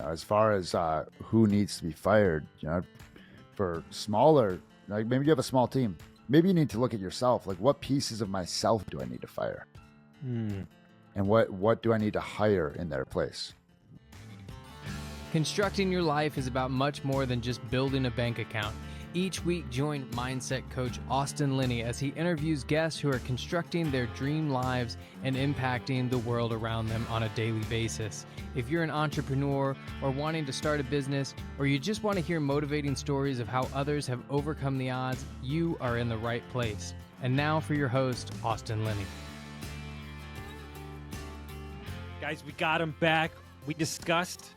as far as who needs to be fired, for smaller, like maybe you have a small team. Maybe you need to look at yourself. Like, what pieces of myself do I need to fire? And what do I need to hire in their place? Constructing your life is about much more than just building a bank account. Each week, join mindset coach Austin Linney as he interviews guests who are constructing their dream lives and impacting the world around them on a daily basis. If you're an entrepreneur or wanting to start a business, or you just want to hear motivating stories of how others have overcome the odds, you are in the right place. And now for your host, Austin Linney. Guys, we got him back. We discussed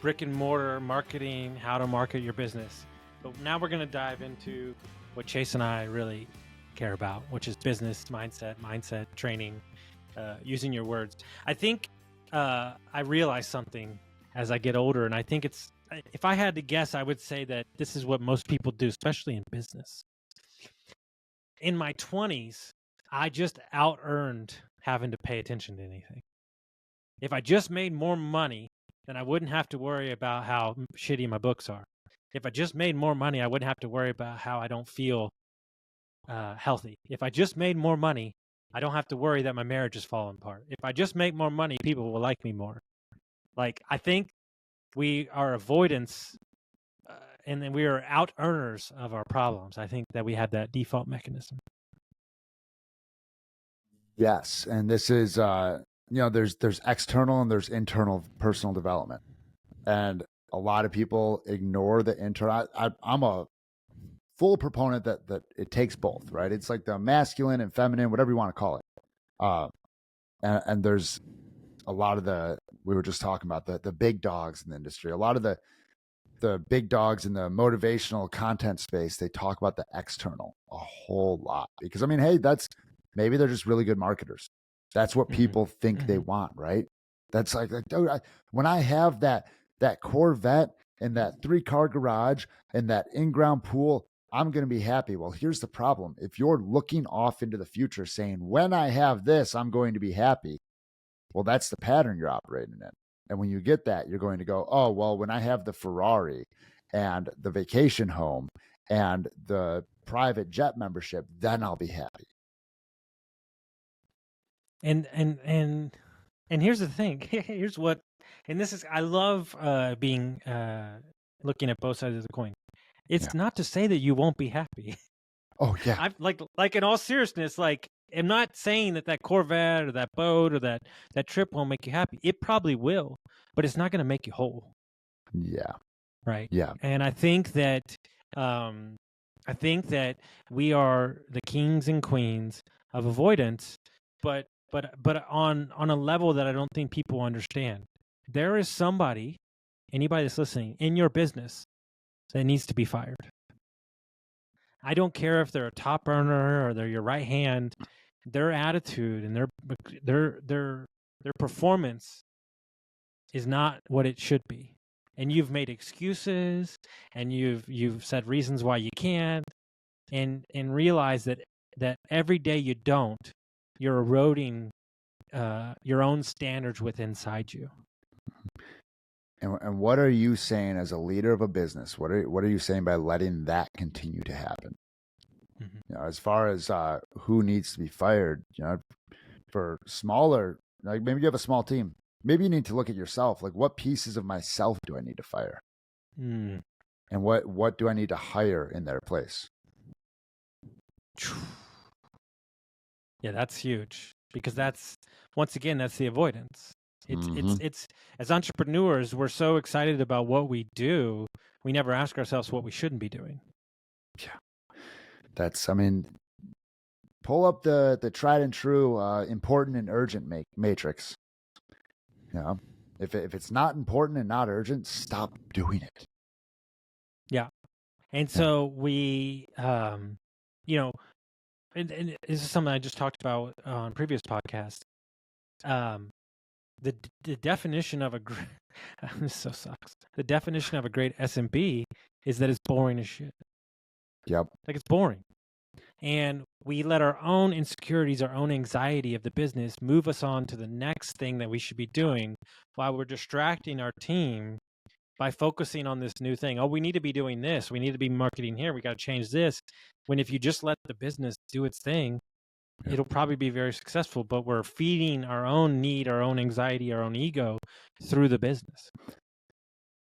brick and mortar marketing, how to market your business. But now we're going to dive into what Chase and I really care about, which is business mindset training, using your words. I think I realize something as I get older, and I think if I had to guess, I would say that this is what most people do, especially in business. In my 20s, I just out-earned having to pay attention to anything. If I just made more money, then I wouldn't have to worry about how shitty my books are. If I just made more money, I wouldn't have to worry about how I don't feel healthy. If I just made more money, I don't have to worry that my marriage is falling apart. If I just make more money, people will like me more. Like, I think we are avoidance and then we are out earners of our problems. I think that we have that default mechanism. Yes. And this is, there's external and there's internal personal development. And a lot of people ignore the internal. I'm a full proponent that it takes both, right? It's like the masculine and feminine, whatever you want to call it. And there's a lot of we were just talking about the big dogs in the industry. A lot of the big dogs in the motivational content space, they talk about the external a whole lot because, I mean, hey, maybe they're just really good marketers. That's what people think they want, right? That's like when I have that Corvette and that 3-car garage and that in-ground pool, I'm going to be happy. Well, here's the problem. If you're looking off into the future saying, when I have this, I'm going to be happy. Well, that's the pattern you're operating in. And when you get that, you're going to go, oh, well, when I have the Ferrari and the vacation home and the private jet membership, then I'll be happy. And here's the thing. Here's what, and this is, I love being looking at both sides of the coin. It's not to say that you won't be happy. Oh yeah. I've like in all seriousness, like, I'm not saying that Corvette or that boat or that trip won't make you happy. It probably will, but it's not going to make you whole. Yeah. Right. Yeah. And I think that we are the kings and queens of avoidance, but on a level that I don't think people understand. There is anybody that's listening in your business that needs to be fired. I don't care if they're a top earner or they're your right hand. Their attitude and their performance is not what it should be. And you've made excuses and you've said reasons why you can't, and realize that every day you don't, you're eroding your own standards within inside you. And what are you saying as a leader of a business? What are you saying by letting that continue to happen? As far as who needs to be fired, for smaller, like maybe you have a small team. Maybe you need to look at yourself. Like, what pieces of myself do I need to fire? And what do I need to hire in their place? Yeah, that's huge, because that's the avoidance. It's as entrepreneurs, we're so excited about what we do, we never ask ourselves what we shouldn't be doing. Yeah, pull up the tried and true important and urgent matrix. If it's not important and not urgent, stop doing it. Yeah, and so we, and this is something I just talked about on previous podcasts. The definition of a great this so sucks. The definition of a great SMB is that it's boring as shit. Yep. Like, it's boring. And we let our own insecurities, our own anxiety of the business move us on to the next thing that we should be doing while we're distracting our team by focusing on this new thing. Oh, we need to be doing this. We need to be marketing here. We got to change this. When if you just let the business do its thing, it'll probably be very successful. But we're feeding our own need, our own anxiety, our own ego through the business.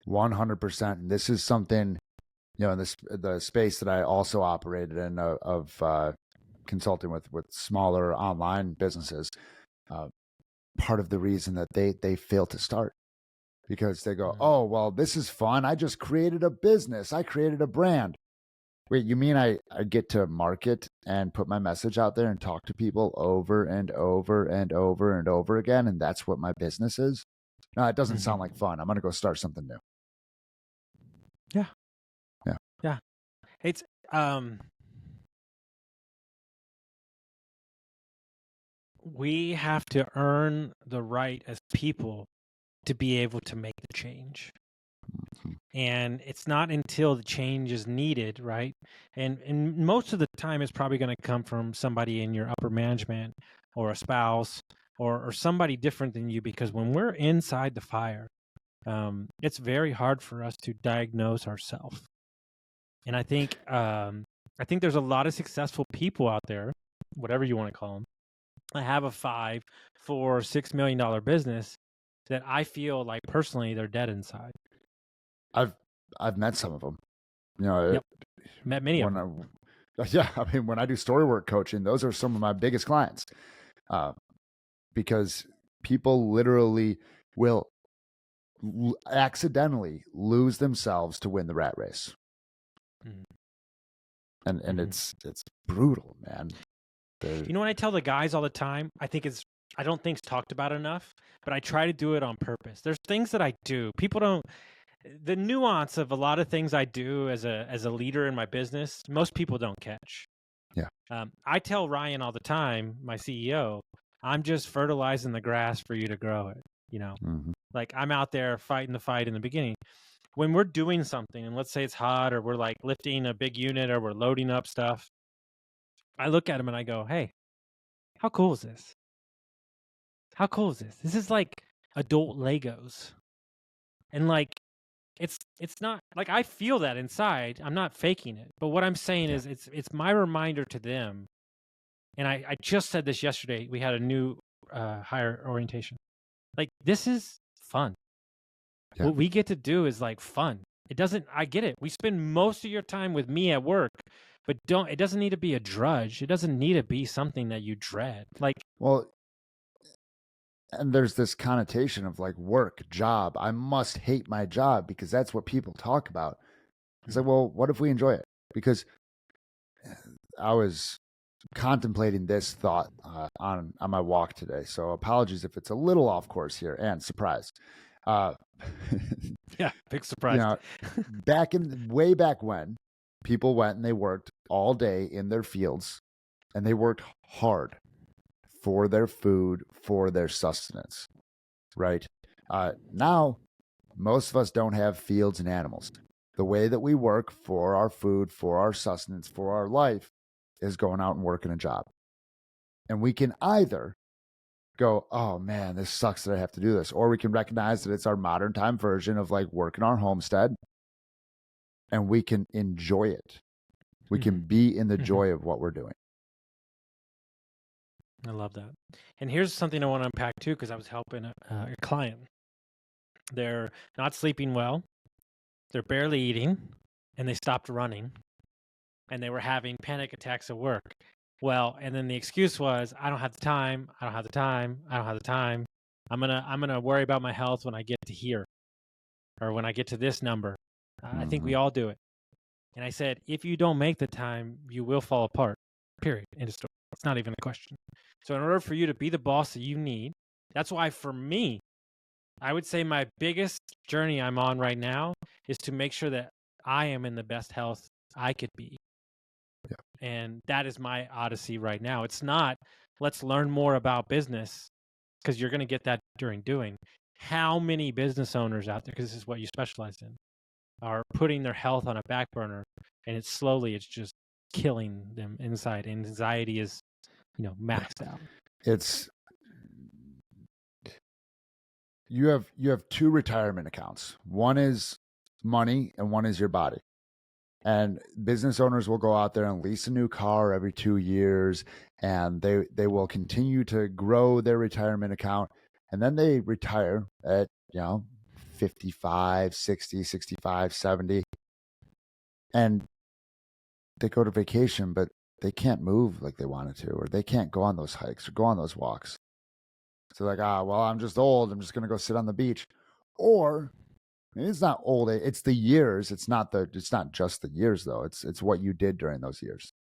100%. And this is something, in the space that I also operated in of consulting with smaller online businesses. Part of the reason that they fail to start, because they go, oh, well, this is fun. I just created a business. I created a brand. Wait, you mean I get to market and put my message out there and talk to people over and over and over and over again, and that's what my business is? No, it doesn't sound like fun. I'm going to go start something new. Yeah. It's we have to earn the right as people to be able to make the change. And it's not until the change is needed, right? And most of the time it's probably going to come from somebody in your upper management or a spouse or somebody different than you, because when we're inside the fire, it's very hard for us to diagnose ourselves. And I think there's a lot of successful people out there, whatever you want to call them. I have a $5, $4, $6 million business that I feel like personally they're dead inside. I've met some of them. Met many of them. I mean, when I do storywork coaching, those are some of my biggest clients, because people literally will accidentally lose themselves to win the rat race. And it's brutal, man. You know what I tell the guys all the time? I don't think it's talked about enough, but I try to do it on purpose. There's things that I do. People don't. The nuance of a lot of things I do as a leader in my business, most people don't catch. Yeah. I tell Ryan all the time, my CEO, I'm just fertilizing the grass for you to grow it. Like I'm out there fighting the fight in the beginning. When we're doing something, and let's say it's hot, or we're like lifting a big unit, or we're loading up stuff, I look at him and I go, hey, how cool is this? How cool is this? This is like adult Legos. And like, it's not like I feel that inside. I'm not faking it. But what I'm saying is it's my reminder to them. And I just said this yesterday. We had a new hire orientation. Like, this is fun. Yeah. What we get to do is like fun. I get it. We spend most of your time with me at work, but it doesn't need to be a drudge. It doesn't need to be something that you dread. Like, well, and there's this connotation of like work, job. I must hate my job because that's what people talk about. It's like, well, what if we enjoy it? Because I was contemplating this thought on my walk today. So apologies if it's a little off course here, and surprise. Yeah, big surprise. Way back when, people went and they worked all day in their fields, and they worked hard for their food, for their sustenance, right? Now, most of us don't have fields and animals. The way that we work for our food, for our sustenance, for our life is going out and working a job. And we can either go, oh man, this sucks that I have to do this, or we can recognize that it's our modern time version of like working our homestead, and we can enjoy it. We can be in the joy of what we're doing. I love that. And here's something I want to unpack too, because I was helping a client. They're not sleeping well, they're barely eating, and they stopped running, and they were having panic attacks at work. Well, and then the excuse was, I don't have the time. I'm gonna worry about my health when I get to here, or when I get to this number. I think we all do it. And I said, if you don't make the time, you will fall apart. Period. End of story. It's not even a question. So in order for you to be the boss that you need, that's why for me, I would say my biggest journey I'm on right now is to make sure that I am in the best health I could be. Yeah. And that is my odyssey right now. It's not, let's learn more about business, because you're going to get that during doing. How many business owners out there, because this is what you specialize in, are putting their health on a back burner, and it's just killing them inside. Anxiety is, maxed out. you have two retirement accounts. One is money and one is your body. And business owners will go out there and lease a new car every 2 years, and they will continue to grow their retirement account, and then they retire at 55, 60, 65, 70, and they go to vacation, but they can't move like they wanted to, or they can't go on those hikes or go on those walks. So like, well, I'm just old, I'm just going to go sit on the beach. Or it's not old, it's the years. It's not just the years though. It's what you did during those years.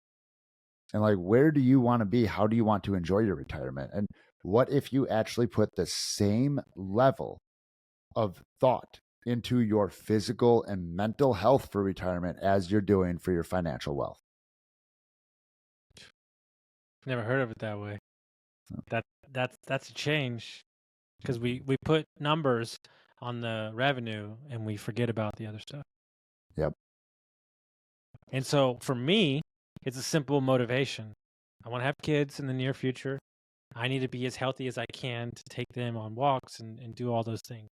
And like, where do you want to be? How do you want to enjoy your retirement? And what if you actually put the same level of thought into your physical and mental health for retirement as you're doing for your financial wealth? Never heard of it that way. That's a change, because we put numbers on the revenue and we forget about the other stuff. Yep. And so for me, it's a simple motivation. I want to have kids in the near future. I need to be as healthy as I can to take them on walks and do all those things.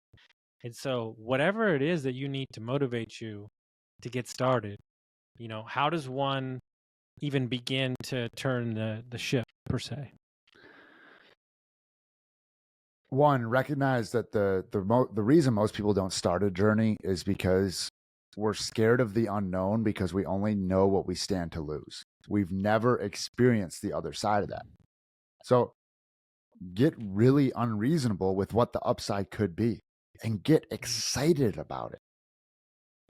And so whatever it is that you need to motivate you to get started, how does one even begin to turn the ship per se? One, recognize that the reason most people don't start a journey is because we're scared of the unknown, because we only know what we stand to lose. We've never experienced the other side of that. So get really unreasonable with what the upside could be and get excited about it.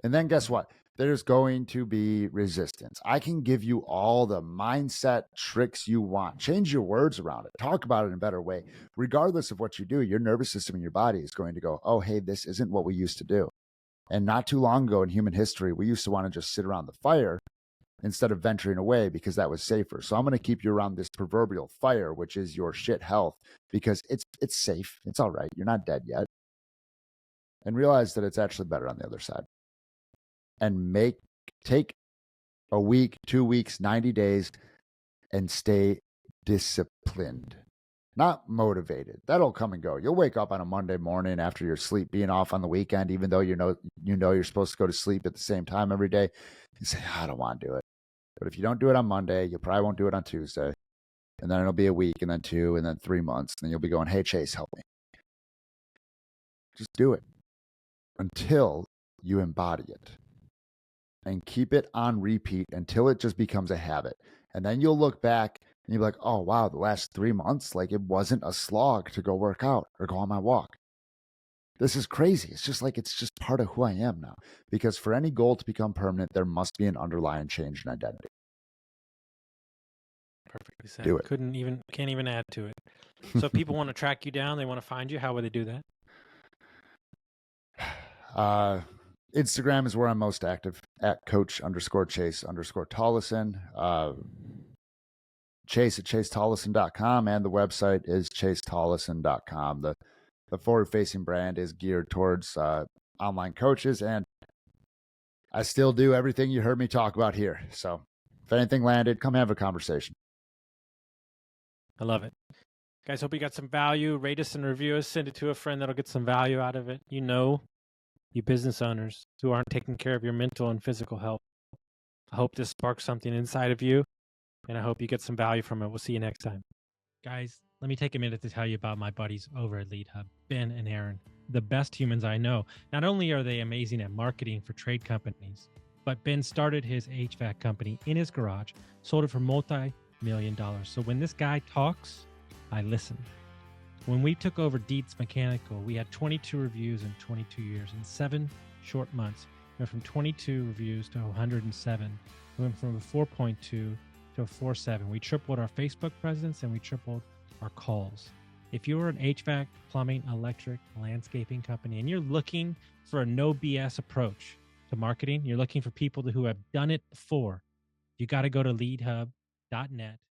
And then guess what? There's going to be resistance. I can give you all the mindset tricks you want. Change your words around it. Talk about it in a better way. Regardless of what you do, your nervous system and your body is going to go, oh, hey, this isn't what we used to do. And not too long ago in human history, we used to want to just sit around the fire instead of venturing away because that was safer. So I'm going to keep you around this proverbial fire, which is your shit health, because it's safe. It's all right. You're not dead yet. And realize that it's actually better on the other side. And take a week, 2 weeks, 90 days, and stay disciplined, not motivated. That'll come and go. You'll wake up on a Monday morning after your sleep being off on the weekend, even though you know you're supposed to go to sleep at the same time every day. You say, I don't want to do it. But if you don't do it on Monday, you probably won't do it on Tuesday. And then it'll be a week, and then 2, and then 3 months. And then you'll be going, hey, Chase, help me. Just do it until you embody it. And keep it on repeat until it just becomes a habit. And then you'll look back and you'll be like, oh, wow, the last 3 months, like it wasn't a slog to go work out or go on my walk. This is crazy. It's just part of who I am now. Because for any goal to become permanent, there must be an underlying change in identity. Perfectly said. Do it. Can't even add to it. So if people want to track you down, they want to find you, how would they do that? Instagram is where I'm most active, at coach_Chase_Tolleson. Chase at chasetolleson.com, and the website is chasetolleson.com. The forward-facing brand is geared towards online coaches, and I still do everything you heard me talk about here. So if anything landed, come have a conversation. I love it. Guys, hope you got some value. Rate us and review us. Send it to a friend that'll get some value out of it. You business owners who aren't taking care of your mental and physical health. I hope this sparks something inside of you, and I hope you get some value from it. We'll see you next time. Guys, let me take a minute to tell you about my buddies over at Lead Hub, Ben and Aaron, the best humans I know. Not only are they amazing at marketing for trade companies, but Ben started his HVAC company in his garage, sold it for multi-million-dollars. So when this guy talks, I listen. When we took over Dietz Mechanical, we had 22 reviews in 22 years. In 7 short months, we went from 22 reviews to 107. We went from a 4.2 to a 4.7. We tripled our Facebook presence and we tripled our calls. If you're an HVAC, plumbing, electric, landscaping company, and you're looking for a no BS approach to marketing, you're looking for people who have done it before, you got to go to leadhub.net